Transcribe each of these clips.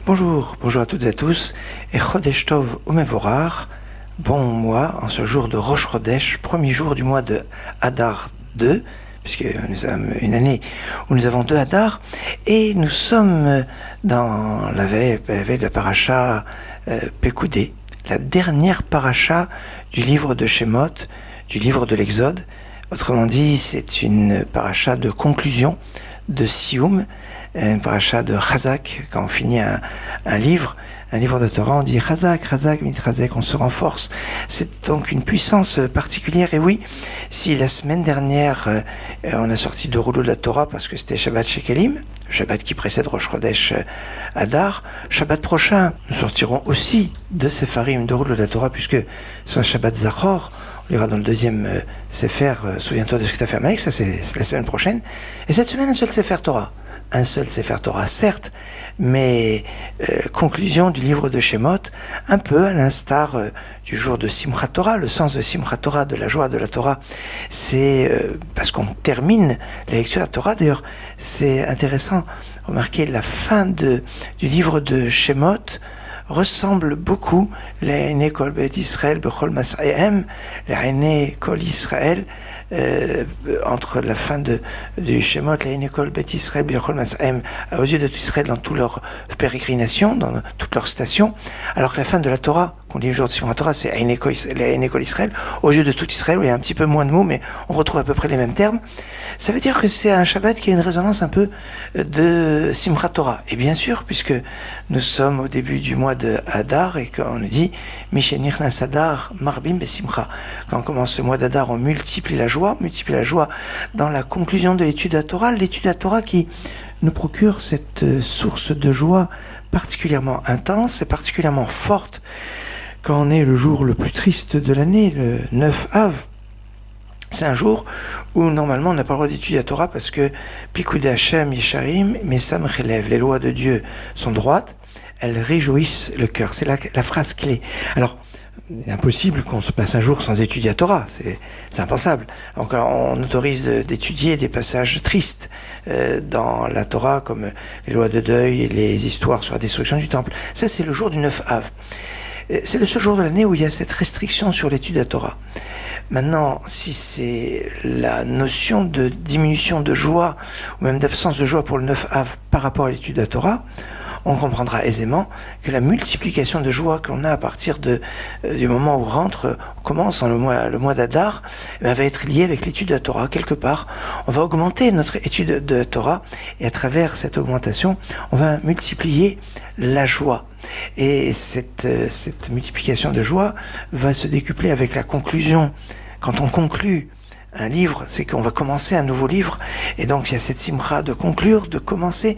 Bonjour à toutes et à tous, et Chodesh Tov Umevorar, bon mois, en ce jour de Rosh Chodesh, premier jour du mois de Hadar 2, puisque nous sommes une année où nous avons 2 Hadar, et nous sommes dans la veille de la paracha Pekoudé, la dernière paracha du livre de Shemot, du livre de l'Exode. Autrement dit, c'est une paracha de conclusion, de Sioum, une paracha de Chazak. Quand on finit un livre de Torah, on dit Chazak, Mitchazek, on se renforce. C'est donc une puissance particulière. Et oui, si la semaine dernière, on a sorti 2 rouleaux de la Torah parce que c'était Shabbat Shekelim, le Shabbat qui précède Rosh Chodesh Hadar, Shabbat prochain, nous sortirons aussi de Sepharim 2 rouleaux de la Torah, puisque c'est un Shabbat Zachor. On lira dans le deuxième Sefer, souviens-toi de ce que tu as fait Amalek, ça c'est la semaine prochaine. Et cette semaine, un seul Sefer Torah. Un seul Sefer Torah, certes, mais conclusion du livre de Shemot, un peu à l'instar du jour de Simchat Torah. Le sens de Simchat Torah, de la joie de la Torah, c'est parce qu'on termine la lecture de la Torah. D'ailleurs, c'est intéressant, remarquez, la fin du livre de Shemot ressemble beaucoup l'Aïné Kol Bet Israël Bechol Mas'ahem, l'Aïné Kol Israël, entre la fin du Shemot, l'Aïné Kol Bet Israël Bechol Mas'ahem, aux yeux de tout Israël dans toute leur pérégrination, dans toute leur station, alors que la fin de la Torah, qu'on lit le jour de Simchat Torah, c'est l'Aïné Kol Israël, aux yeux de tout Israël, où il y a un petit peu moins de mots, mais on retrouve à peu près les mêmes termes. Ça veut dire que c'est un Shabbat qui a une résonance un peu de Simchat Torah. Et bien sûr, puisque nous sommes au début du mois de Hadar et qu'on nous dit Mishenich Nas Hadar Marbim Besimcha. Quand on commence le mois d'Hadar, on multiplie la joie dans la conclusion de l'étude de la Torah, qui nous procure cette source de joie particulièrement intense et particulièrement forte quand on est le jour le plus triste de l'année, le 9 Av. C'est un jour où normalement on n'a pas le droit d'étudier la Torah parce que Pikoudé Hashem Yesharim Mesam Chelev, les lois de Dieu sont droites, elles réjouissent le cœur. C'est la phrase clé. Alors, c'est impossible qu'on se passe un jour sans étudier la Torah, c'est impensable. Donc on autorise d'étudier des passages tristes dans la Torah, comme les lois de deuil et les histoires sur la destruction du temple. Ça, c'est le jour du 9 Av. C'est le seul jour de l'année où il y a cette restriction sur l'étude de la Torah. Maintenant, si c'est la notion de diminution de joie, ou même d'absence de joie pour le 9 Av par rapport à l'étude de la Torah, on comprendra aisément que la multiplication de joie qu'on a à partir du moment où on commence le mois d'Hadar, va être liée avec l'étude de la Torah. Quelque part, on va augmenter notre étude de la Torah, et à travers cette augmentation, on va multiplier la joie. Et cette multiplication de joie va se décupler avec la conclusion. Quand on conclut un livre, c'est qu'on va commencer un nouveau livre, et donc il y a cette simcha de conclure, de commencer,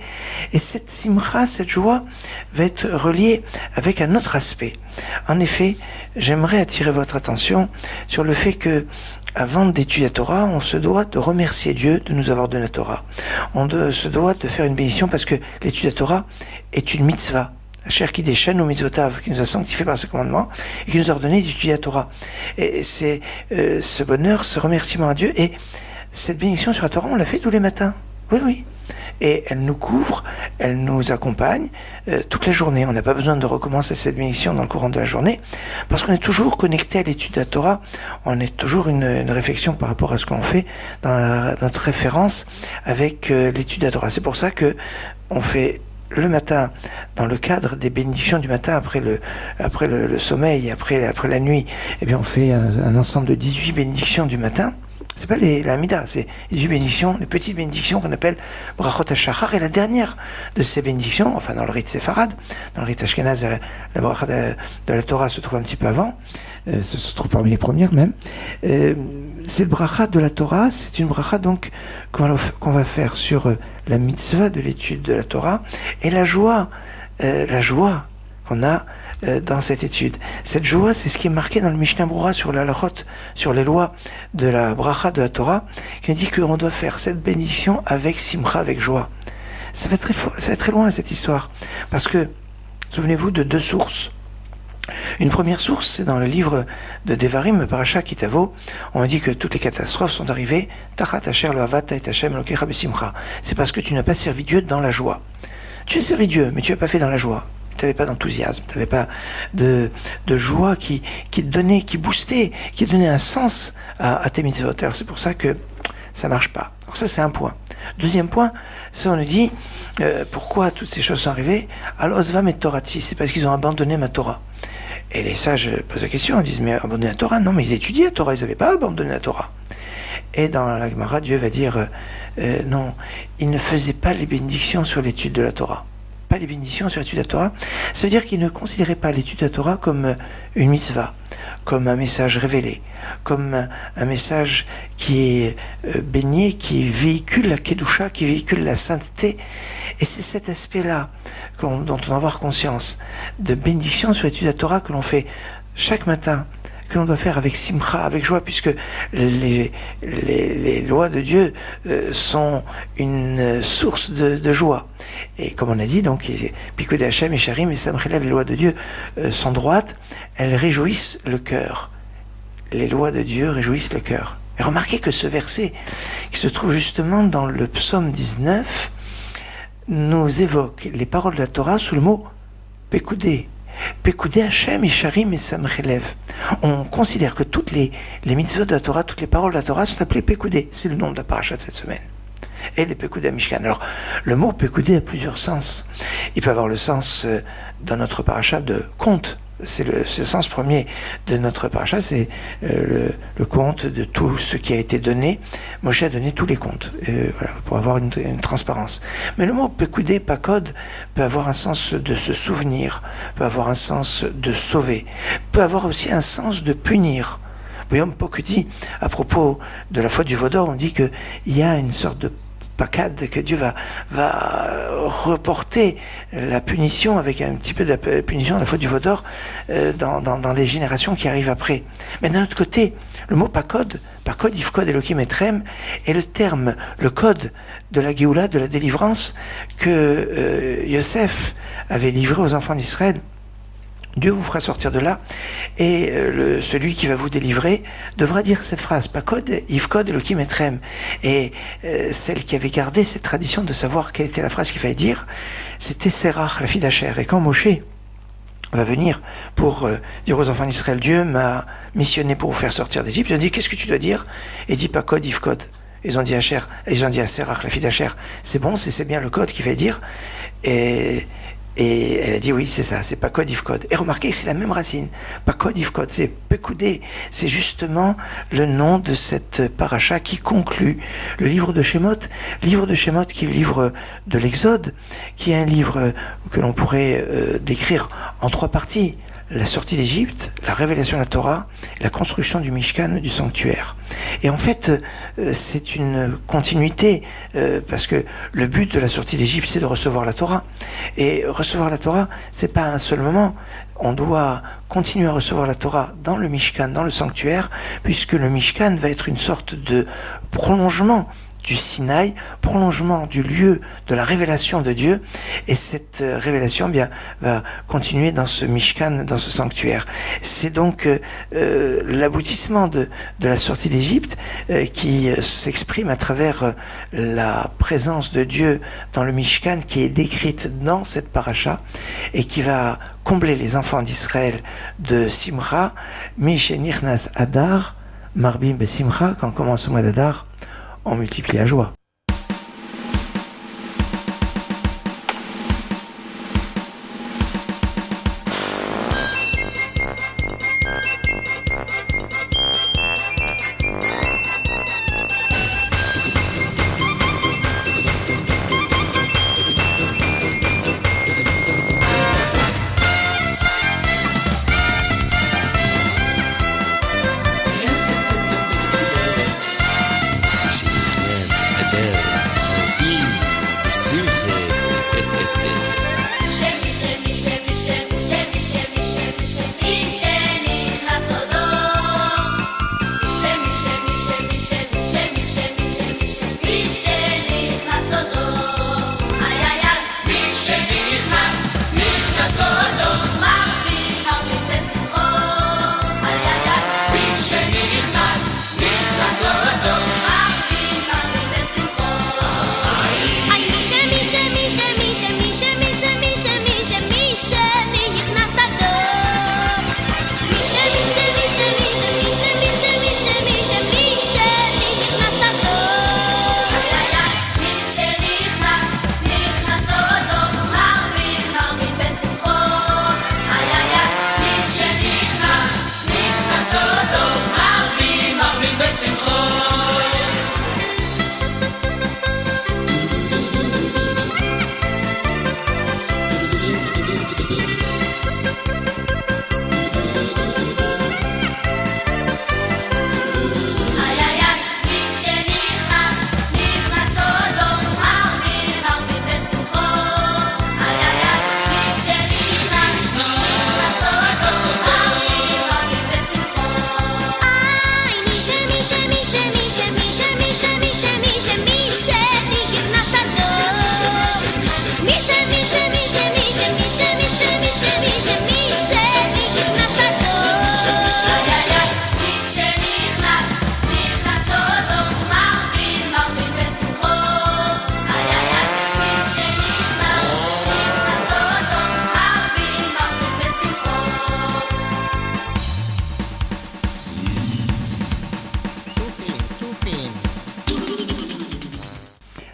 et cette simcha, cette joie, va être reliée avec un autre aspect. En effet, j'aimerais attirer votre attention sur le fait que, avant d'étudier la Torah, on se doit de remercier Dieu de nous avoir donné la Torah. On se doit de faire une bénédiction parce que l'étude de la Torah est une mitzvah. Cher qui déchaîne nos mitzvotav, qui nous a sanctifiés par ses commandements et qui nous a ordonné d'étudier la Torah. Et c'est ce bonheur, ce remerciement à Dieu, et cette bénédiction sur la Torah, on la fait tous les matins. Oui. Et elle nous couvre, elle nous accompagne toute la journée. On n'a pas besoin de recommencer cette bénédiction dans le courant de la journée, parce qu'on est toujours connecté à l'étude de la Torah. On est toujours une réflexion par rapport à ce qu'on fait dans notre référence avec l'étude de la Torah. C'est pour ça que on fait le matin, dans le cadre des bénédictions du matin, après le sommeil, après la nuit, eh bien on fait un ensemble de 18 bénédictions du matin. C'est pas la Mida, c'est les 18 bénédictions, les petites bénédictions qu'on appelle Brachot HaShachar, et la dernière de ces bénédictions, enfin dans le rite séfarade, dans le rite ashkénaze, la bracha de la Torah se trouve un petit peu avant, se trouve parmi les premières même. Cette bracha de la Torah, c'est une bracha donc qu'on va faire sur la mitzvah de l'étude de la Torah, et la joie qu'on a dans cette étude. Cette joie, c'est ce qui est marqué dans le Mishnah Brura sur la halachot, sur les lois de la bracha de la Torah, qui dit qu'on doit faire cette bénédiction avec simcha, avec joie. Ça va très loin cette histoire, parce que souvenez-vous de 2 sources. Une première source, c'est dans le livre de Devarim, Parashat Kitavo. On dit que toutes les catastrophes sont arrivées. Tachat asher lo avata et Hashem elokecha besimcha. C'est parce que tu n'as pas servi Dieu dans la joie. Tu as servi Dieu, mais tu n'as pas fait dans la joie. t'avais pas d'enthousiasme, t'avais pas de joie qui te donnait, qui boostait, qui donnait un sens à tes mitzvot. Alors c'est pour ça que ça marche pas. Alors ça c'est un point. Deuxième point, ça on nous dit pourquoi toutes ces choses sont arrivées. Al-Ozvam et Torati, c'est parce qu'ils ont abandonné ma Torah. Et les sages posent la question, ils disent mais abandonner la Torah? Non, mais ils étudiaient la Torah, ils n'avaient pas abandonné la Torah. Et dans la Gemara, Dieu va dire non, ils ne faisaient pas les bénédictions sur l'étude de la Torah. Pas les bénédictions sur l'étude de la Torah. Ça veut dire qu'ils ne considéraient pas l'étude de la Torah comme une mitzvah, comme un message révélé, comme un message qui est baigné, qui véhicule la kedusha, qui véhicule la sainteté. Et c'est cet aspect-là dont on doit avoir conscience, de bénédiction sur l'étude de la Torah que l'on fait chaque matin, que l'on doit faire avec simcha, avec joie, puisque les lois de Dieu sont une source de joie. Et comme on a dit, donc, Pikud Hashem et Sharim et Samchelev, les lois de Dieu sont droites, elles réjouissent le cœur. Les lois de Dieu réjouissent le cœur. Et remarquez que ce verset, qui se trouve justement dans le psaume 19, nous évoque les paroles de la Torah sous le mot Pekudé. Pekudé Hashem, Isharim et Samchelev. On considère que toutes les mitzvot de la Torah, toutes les paroles de la Torah sont appelées Pekudé. C'est le nom de la paracha de cette semaine. Et les Pekudé à Mishkan. Alors, le mot Pekudé a plusieurs sens. Il peut avoir le sens dans notre paracha de compte. C'est le sens premier de notre paracha, c'est le compte de tout ce qui a été donné. Moshe a donné tous les comptes, voilà, pour avoir une transparence. Mais le mot Pekudé, Pakod, peut avoir un sens de se souvenir, peut avoir un sens de sauver, peut avoir aussi un sens de punir. Voyons Pokudi, à propos de la faute du veau d'or, on dit qu'il y a une sorte de pakad, que Dieu va reporter la punition avec un petit peu de la punition de la faute du veau d'or dans les générations qui arrivent après. Mais d'un autre côté, le mot pakod, Yifkod, Elohim Etrem, est le terme, le code de la Géoula, de la délivrance que Yosef avait livré aux enfants d'Israël. Dieu vous fera sortir de là, et celui qui va vous délivrer devra dire cette phrase, Pakod, Yifkod, Elohim Etrem. Et celle qui avait gardé cette tradition de savoir quelle était la phrase qu'il fallait dire, c'était Serach, la fille d'Acher. Et quand Moshe va venir pour dire aux enfants d'Israël, Dieu m'a missionné pour vous faire sortir d'Égypte, il a dit, qu'est-ce que tu dois dire? Et il dit Pakod, Yifkod. Ils ont dit à Acher, ils ont dit à Serach, la fille d'Acher, c'est bon, c'est bien le code qu'il fallait dire. Et elle a dit oui, c'est ça, c'est Pakod Yifkod. Et remarquez que c'est la même racine. Pakod Yifkod, c'est Pekoudé. C'est justement le nom de cette paracha qui conclut le livre de Shemot. Livre de Shemot qui est le livre de l'Exode, qui est un livre que l'on pourrait décrire en 3 parties. La sortie d'Égypte, la révélation de la Torah, et la construction du Mishkan, du sanctuaire. Et en fait, c'est une continuité, parce que le but de la sortie d'Égypte, c'est de recevoir la Torah. Et recevoir la Torah, c'est pas un seul moment. On doit continuer à recevoir la Torah dans le Mishkan, dans le sanctuaire, puisque le Mishkan va être une sorte de prolongement du Sinaï, prolongement du lieu de la révélation de Dieu, et cette révélation va continuer dans ce Mishkan, dans ce sanctuaire. C'est donc l'aboutissement de la sortie d'Égypte qui s'exprime à travers la présence de Dieu dans le Mishkan qui est décrite dans cette paracha et qui va combler les enfants d'Israël de Simcha, Mishenirnas Adar, Marbim Besimcha, quand commence le mois d'Adar, on multiplie la joie.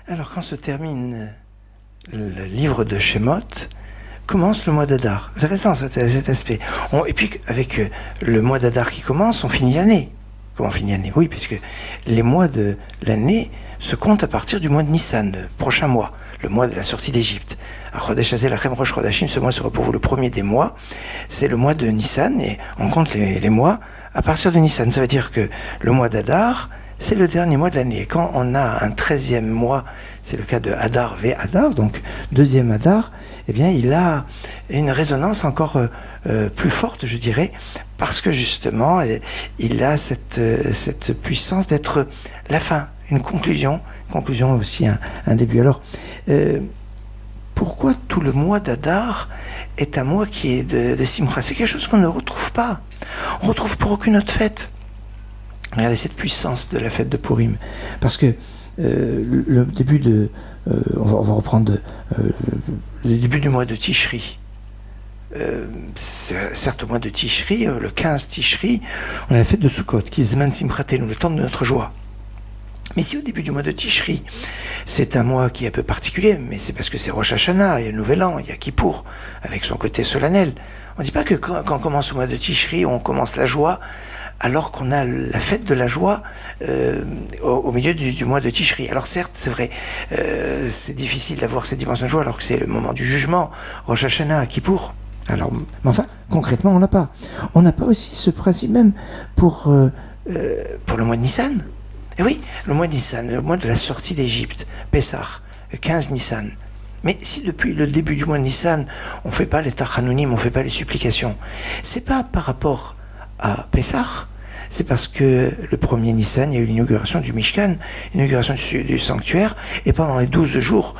Alors, quand se termine le livre de Shemot, commence le mois d'Adar. Intéressant cet aspect. Et puis, avec le mois d'Adar qui commence, on finit l'année. Comment on finit l'année? Oui, puisque les mois de l'année se comptent à partir du mois de Nissan, le prochain mois, le mois de la sortie d'Égypte. Chodesh Hazel Lachem Rosh Chodashim, ce mois sera pour vous le premier des mois. C'est le mois de Nissan, et on compte les mois à partir de Nissan. Ça veut dire que le mois d'Adar, c'est le dernier mois de l'année. Et quand on a un 13e mois, c'est le cas de Adar V Adar, donc deuxième Adar, eh bien il a une résonance encore plus forte, je dirais, parce que justement, il a cette puissance d'être la fin, une conclusion aussi, un début. Alors, pourquoi tout le mois d'Adar est un mois qui est de Simcha? C'est quelque chose qu'on ne retrouve pas. On ne retrouve pour aucune autre fête. Regardez cette puissance de la fête de Purim. Parce que le début de... on va reprendre le début du mois de Tishri. Certes, au mois de Tishri, le 15 Tishri, on a la fête de Sukkot, qui est Zman Simchatenu, le temps de notre joie. Mais si au début du mois de Tishri, c'est un mois qui est un peu particulier, mais c'est parce que c'est Rosh Hashanah, il y a le Nouvel An, il y a Kippour, avec son côté solennel. On ne dit pas que quand on commence au mois de Tishri, on commence la joie, alors qu'on a la fête de la joie au milieu du mois de Tishri. Alors certes, c'est vrai, c'est difficile d'avoir cette dimension de joie, alors que c'est le moment du jugement, Rosh Hashanah, Kippour. Alors, mais enfin, concrètement, on n'a pas. On n'a pas aussi ce principe même pour le mois de Nissan. Et oui, le mois de Nissan, le mois de la sortie d'Égypte, Pessah, 15 Nissan. Mais si depuis le début du mois de Nissan, on ne fait pas les tachanounim, on ne fait pas les supplications, c'est pas par rapport à Pessah, c'est parce que le premier Nissan, il y a eu l'inauguration du Mishkan, l'inauguration du sanctuaire, et pendant les 12 jours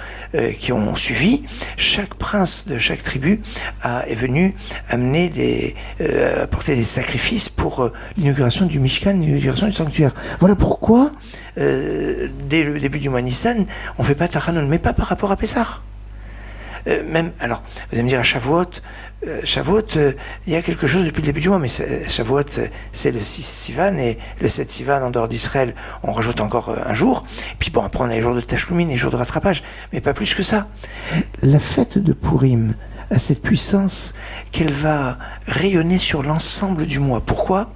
qui ont suivi, chaque prince de chaque tribu est venu apporter des sacrifices pour l'inauguration du Mishkan, l'inauguration du sanctuaire. Voilà pourquoi, dès le début du mois Nissan, on ne fait pas Tachanun, mais pas par rapport à Pessah. Même, alors, vous allez me dire, à Shavuot, il y a quelque chose depuis le début du mois, mais Shavuot, c'est le 6 Sivan, et le 7 Sivan, en dehors d'Israël, on rajoute encore un jour. Et puis bon, après, on a les jours de Tashlumin, les jours de rattrapage, mais pas plus que ça. La fête de Purim a cette puissance qu'elle va rayonner sur l'ensemble du mois. Pourquoi?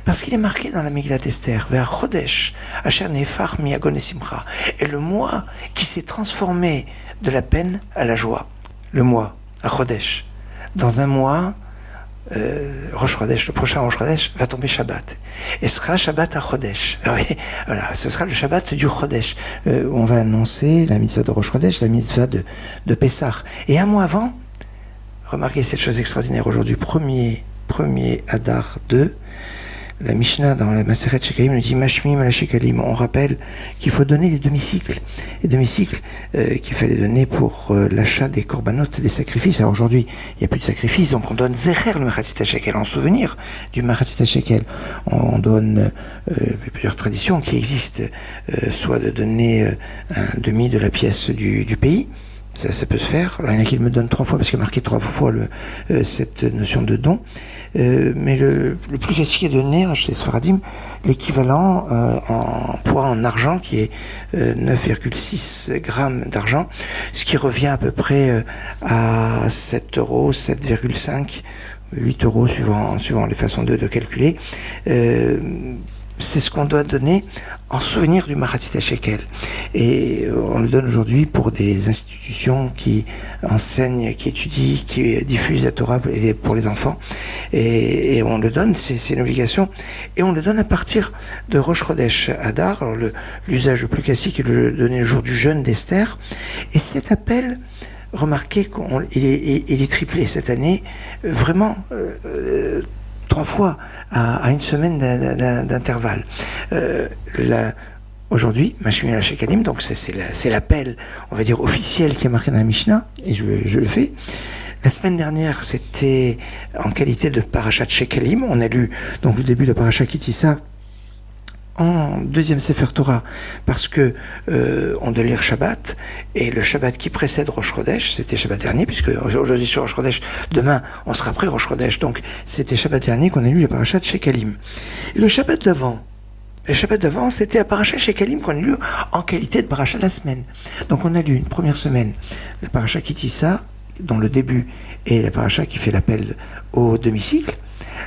Parce qu'il est marqué dans la Megillat Esther, vers Chodesh, Asher Nefach Miagon et Simcha, et le mois qui s'est transformé de la peine à la joie. Le mois, à Chodesh. Dans un mois, Rosh Chodesh, le prochain Rosh Chodesh, va tomber Shabbat. Et ce sera Shabbat à Chodesh. Voilà, ce sera le Shabbat du Chodesh. On va annoncer la mitzvah de Rosh Chodesh, la mitzvah de Pessah. Et un mois avant, remarquez cette chose extraordinaire aujourd'hui, premier Adar 2, la Mishnah dans la Maseret Shekalim nous dit Mashmim ala Shekalim. On rappelle qu'il faut donner les demi-cycles. Les demi-cycles qu'il fallait donner pour l'achat des corbanotes, des sacrifices. Alors aujourd'hui, il n'y a plus de sacrifices, donc on donne Zecher le Machatzit HaShekel, en souvenir du Machatzit HaShekel. On donne plusieurs traditions qui existent, soit de donner un demi de la pièce du pays. Ça peut se faire. Alors, il y en a qui me donnent 3 fois, parce qu'il y a marqué 3 fois cette notion de don. Mais le plus classique est de donner, chez les Sfaradim, l'équivalent en poids en argent, qui est 9,6 grammes d'argent, ce qui revient à peu près à 7 euros, 7,5, 8 euros, suivant les façons de calculer. C'est ce qu'on doit donner en souvenir du Machatzit HaShekel. Et on le donne aujourd'hui pour des institutions qui enseignent, qui étudient, qui diffusent la Torah pour les enfants. Et on le donne, c'est une obligation. Et on le donne à partir de Rosh Chodesh Adar. Alors l'usage le plus classique est de le donner le jour du jeûne d'Esther. Et cet appel, remarquez qu'il est triplé cette année, vraiment 3 fois à une semaine d'intervalle. Aujourd'hui, Mashmim ala Shekalim, donc c'est l'appel, on va dire, officiel qui est marqué dans la Mishnah, et je le fais. La semaine dernière, c'était en qualité de Parashat Shekalim. On a lu donc le début de Parashat Ki Tisa en deuxième Sefer Torah, parce que on doit lire Shabbat, et le Shabbat qui précède Rosh Chodesh, c'était Shabbat dernier, puisque aujourd'hui sur Rosh Chodesh, demain on sera après Rosh Chodesh, donc c'était Shabbat dernier qu'on a lu la Parashat Shekalim. Et le Shabbat d'avant, Le Shabbat d'avant, c'était à Parashat Shekalim qu'on a lu en qualité de Parashat de la semaine. Donc on a lu une première semaine, le Parashat Kitissa, dont le début est la Parashat qui fait l'appel au demi-cycle.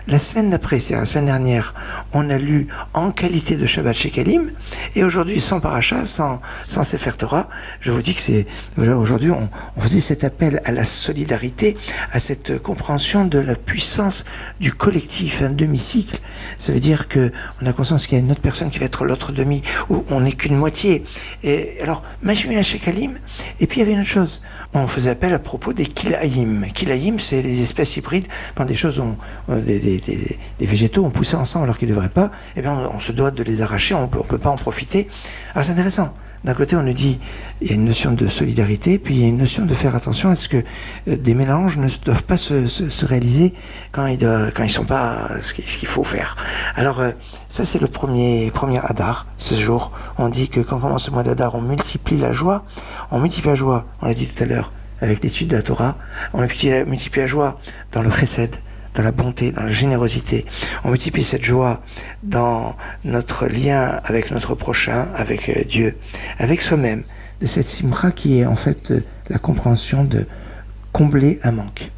La semaine d'après, c'est-à-dire la semaine dernière, on a lu en qualité de Shabbat Shekalim, et aujourd'hui, sans Parashat, sans Sefer Torah, je vous dis que c'est, voilà, aujourd'hui, on faisait cet appel à la solidarité, à cette compréhension de la puissance du collectif, un demi-cycle. Ça veut dire que on a conscience qu'il y a une autre personne qui va être l'autre demi, où on n'est qu'une moitié. Et alors, Mashmina Shekalim, et puis il y avait une autre chose, on faisait appel à propos des Kilaïm. Kilaïm, c'est les espèces hybrides, quand des choses ont, des végétaux ont poussé ensemble alors qu'ils ne devraient pas, eh bien on se doit de les arracher, on peut pas en profiter. Alors c'est intéressant. D'un côté, on nous dit il y a une notion de solidarité, puis il y a une notion de faire attention à ce que des mélanges ne doivent pas se réaliser quand ils sont pas ce qu'il faut faire. Alors ça c'est le premier Hadar. Ce jour, on dit que quand commence le mois d'Hadar, on multiplie la joie. On multiplie la joie. On l'a dit tout à l'heure avec l'étude de la Torah. On multiplie la joie dans le chesed, dans la bonté, dans la générosité. On multiplie cette joie dans notre lien avec notre prochain, avec Dieu, avec soi-même, de cette simcha qui est en fait la compréhension de combler un manque.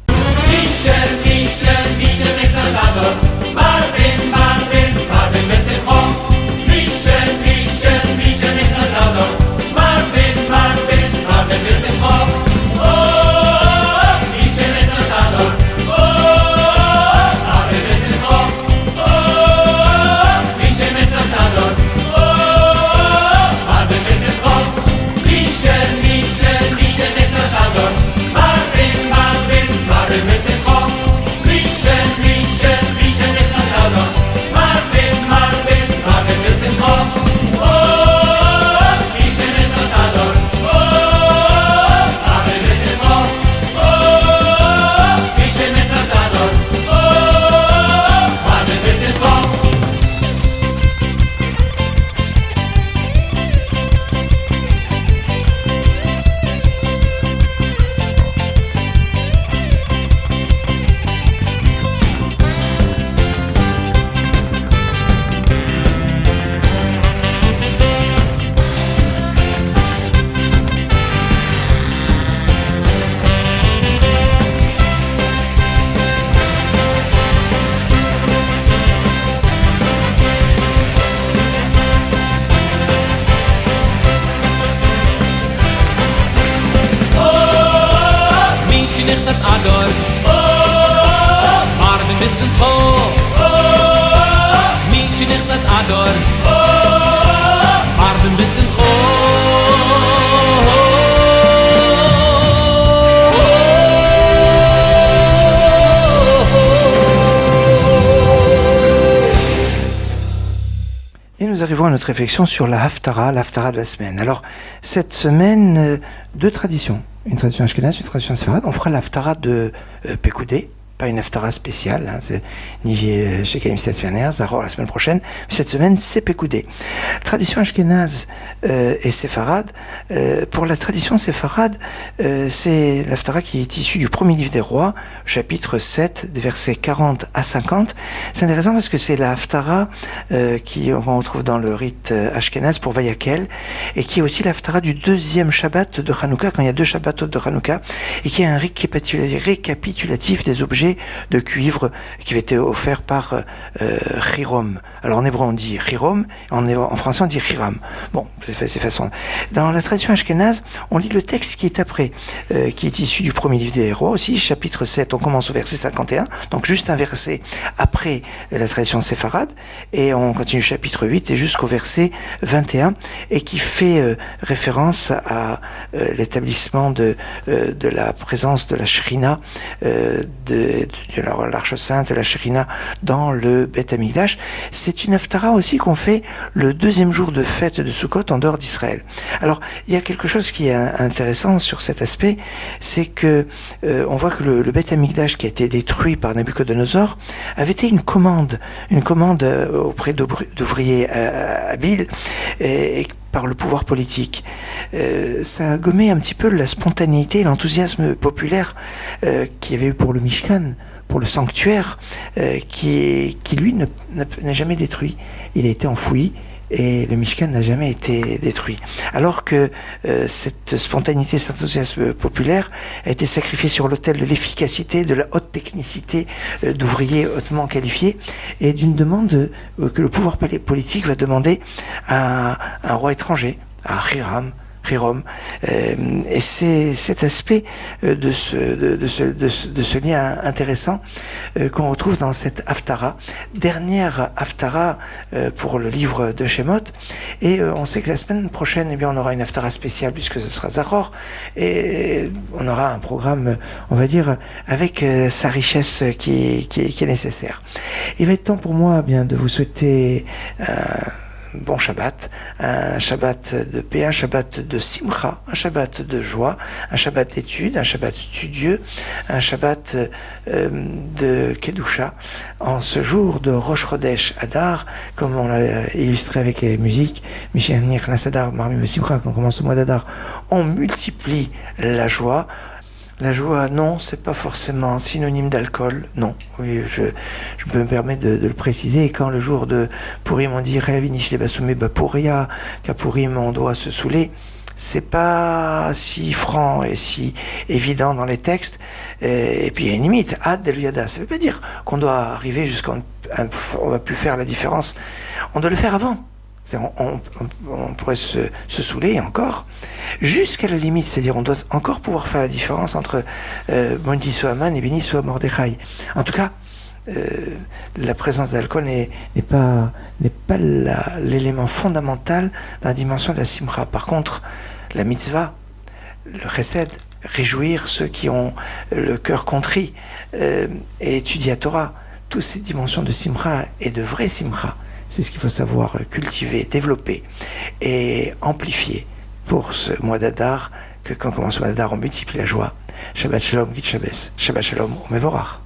Et nous arrivons à notre réflexion sur la Haftara de la semaine. Alors, cette semaine, deux traditions. Une tradition ashkénaze, une tradition séfarade. On fera la Haftara de Pekoudé, pas une Haftara spéciale, hein, c'est ni chez Kalim Stasvianer, Zahor la semaine prochaine, mais cette semaine c'est Pekoudé. Tradition ashkénaze et séfarade. Pour la tradition séfarade, c'est l'Haftara qui est issue du premier livre des rois, chapitre 7, des versets 40 à 50. C'est intéressant parce que c'est la Haftara qu'on retrouve dans le rite ashkénaze pour Vayakel, et qui est aussi la Haftara du deuxième Shabbat de Hanouka, quand il y a deux Shabbats de Hanouka, et qui est un récapitulatif des objets de cuivre qui avait été offert par Hirom. Alors en hébreu on dit Hirom, en français on dit Hiram. Bon, c'est façon. Dans la tradition ashkénaze, on lit le texte qui est après, qui est issu du premier livre des rois aussi, chapitre 7, on commence au verset 51, donc juste un verset après la tradition séfarade, et on continue chapitre 8 et jusqu'au verset 21, et qui fait référence à l'établissement de la présence de la Shrina, de l'Arche Sainte, la Shrina dans le Beth Amikdash. C'est une Haftara aussi qu'on fait le deuxième jour de fête de Sukkot en dehors d'Israël. Alors, il y a quelque chose qui est intéressant sur cet aspect, c'est que on voit que le Beth Amikdash qui a été détruit par Nabucodonosor avait été une commande auprès d'ouvriers habiles, et par le pouvoir politique. Ça a gommé un petit peu la spontanéité et l'enthousiasme populaire qu'il y avait eu pour le Mishkan, pour le sanctuaire, qui lui n'a jamais détruit. Il a été enfoui et le Mishkan n'a jamais été détruit. Alors que cette spontanéité, cet enthousiasme populaire a été sacrifié sur l'autel de l'efficacité, de la haute technicité d'ouvriers hautement qualifiés et d'une demande que le pouvoir politique va demander à un roi étranger, à Hiram. Et c'est cet aspect de ce lien intéressant qu'on retrouve dans cette Haftara, dernière Haftara pour le livre de Shemot. Et on sait que la semaine prochaine, on aura une Haftara spéciale puisque ce sera Zachor. Et on aura un programme, on va dire, avec sa richesse qui est nécessaire. Il va être temps pour moi de vous souhaiter bon Shabbat, un Shabbat de paix, un Shabbat de simcha, un Shabbat de joie, un Shabbat d'étude, un Shabbat studieux, un Shabbat de Kedusha, en ce jour de Rosh Chodesh Adar, comme on l'a illustré avec les musiques, Mishen Nichnas Adar, Marmim Simcha, quand on commence le mois d'Adar, on multiplie la joie. La joie, non, c'est pas forcément synonyme d'alcool, non. Oui, je peux me permettre de le préciser. Et quand le jour de Purim, on dit Réavinish les basumé bapuria, qu'à Purim on doit se saouler, c'est pas si franc et si évident dans les textes. Et puis il y a une limite, ad del yada. Ça veut pas dire qu'on doit arriver jusqu'à on va plus faire la différence. On doit le faire avant. On pourrait se saouler encore, jusqu'à la limite, c'est-à-dire on doit encore pouvoir faire la différence entre Mondi soit Aman et Béni soit Mordechai. En tout cas, la présence d'alcool n'est pas l'élément fondamental dans la dimension de la simcha. Par contre, la mitzvah, le chesed, réjouir ceux qui ont le cœur contrit et étudier la Torah, toutes ces dimensions de simcha et de vraie simcha, c'est ce qu'il faut savoir cultiver, développer et amplifier pour ce mois d'Adar, que quand commence le mois d'Adar, on multiplie la joie. Shabbat Shalom, Git Shabbos. Shabbat Shalom, Umevorach.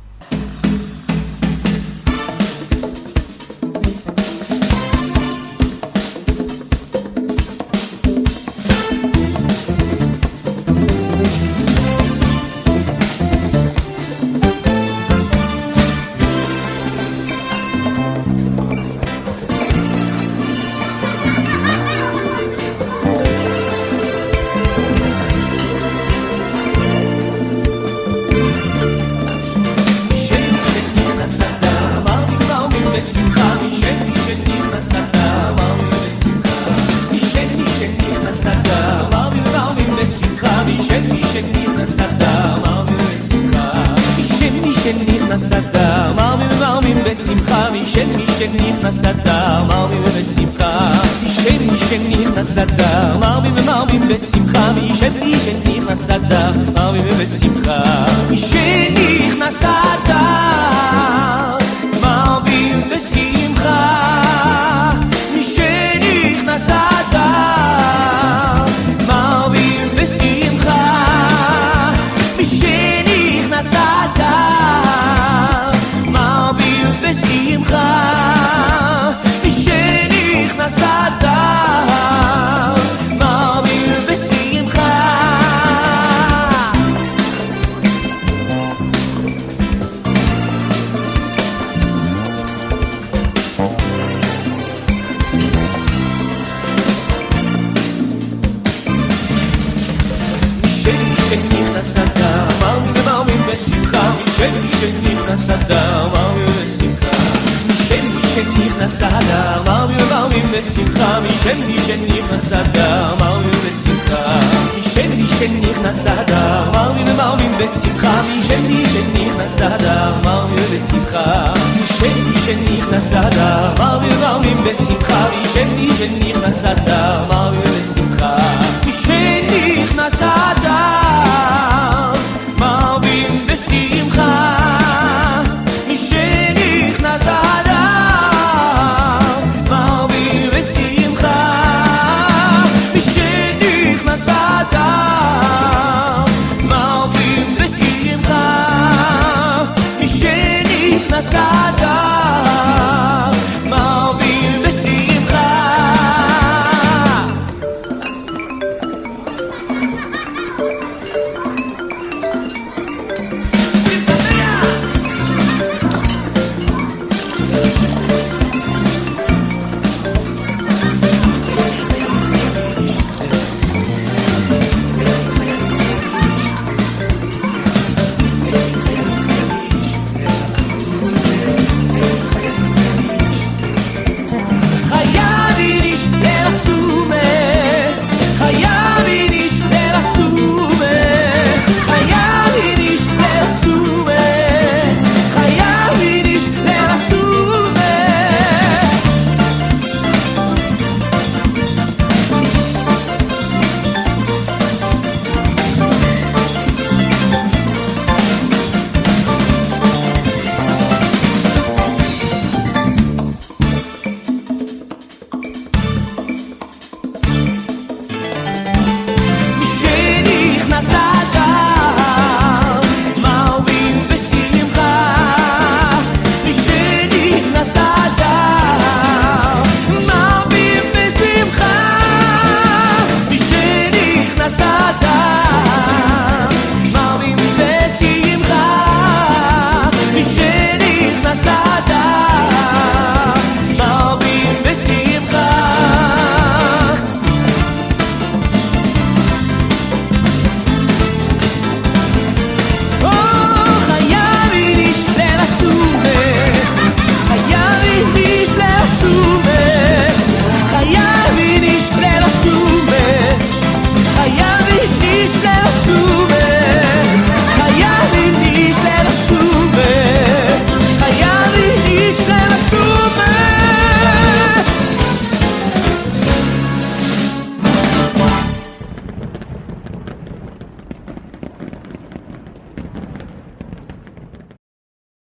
Sheni Sheni Nasada, Mami Mami Besimcha, Sheni Sheni Nasada.